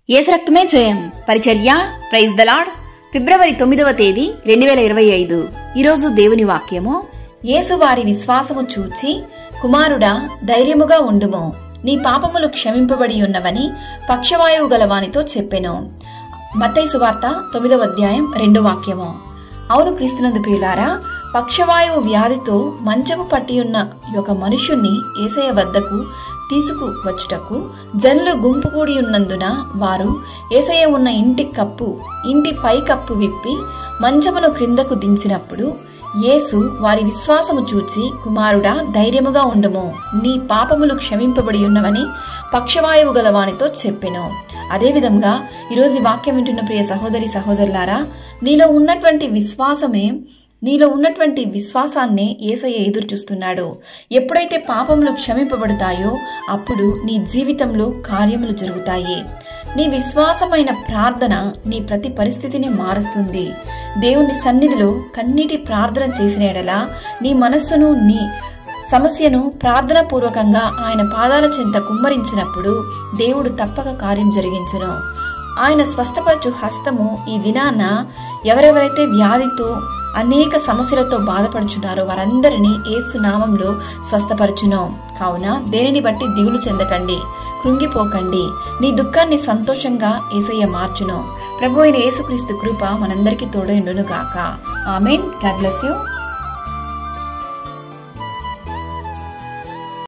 యేసు రక్తమే జయం. పరిచర్య ప్రైజ్ ద లార్డ్. ఫిబ్రవరి 9వ తేదీ 2025. ఈరోజు దేవుని వాక్యము, యేసు వారి విశ్వాసము చూచి, కుమారుడా ధైర్యముగా ఉండుము, నీ పాపములు క్షమింపబడి ఉన్నవని పక్షవాయువు గలవానితో చెప్పెను. మత్తయి సువార్త 9వ అధ్యాయం 2వ వాక్యము. అవును క్రీస్తునందు ప్రియులారా, పక్షవాయువు వ్యాధితో మంచము పట్టి ఉన్న ఒక మనుష్యుణ్ణి యేసయ్య వద్దకు తీసుకువచ్చుటకు జనులు గుంపు కూడి ఉన్నందున వారు యేసయ్య ఉన్న ఇంటి పై కప్పు విప్పి మంచమును క్రిందకు దించినప్పుడు యేసు వారి విశ్వాసము చూచి, కుమారుడా ధైర్యముగా ఉండుము, నీ పాపములు క్షమింపబడి ఉన్నవని పక్షవాయువు గలవానితో చెప్పెను. అదేవిధంగా ఈరోజు ఈ వాక్యం వింటున్న ప్రియ సహోదరి సహోదరులారా, నీలో ఉన్నటువంటి విశ్వాసాన్నే యేసయ్య ఎదురు చూస్తున్నాడు. ఎప్పుడైతే పాపములు క్షమింపబడతాయో అప్పుడు నీ జీవితంలో కార్యములు జరుగుతాయి. నీ విశ్వాసమైన ప్రార్థన నీ ప్రతి పరిస్థితిని మారుస్తుంది. దేవుని సన్నిధిలో కన్నీటి ప్రార్థన చేసిన ఎడల నీ మనస్సును, నీ సమస్యను ప్రార్థన పూర్వకంగా ఆయన పాదాల చెంత కుమ్మరించినప్పుడు దేవుడు తప్పక కార్యం జరిగించును. ఆయన స్వస్థపరచు హస్తము ఈ దినాన ఎవరెవరైతే వ్యాధితో అనేక సమస్యలతో బాధపడుచున్నారో వారందరినీ యేసు నామంలో స్వస్థపరచును. కావున దేనిని బట్టి దిగులు చెందకండి, కృంగిపోకండి. నీ దుఃఖాన్ని సంతోషంగా యేసయ్య మార్చును. ప్రభు అయిన యేసుక్రీస్తు కృప మనందరికీ తోడైండును గాక. ఆమేన్. God bless you.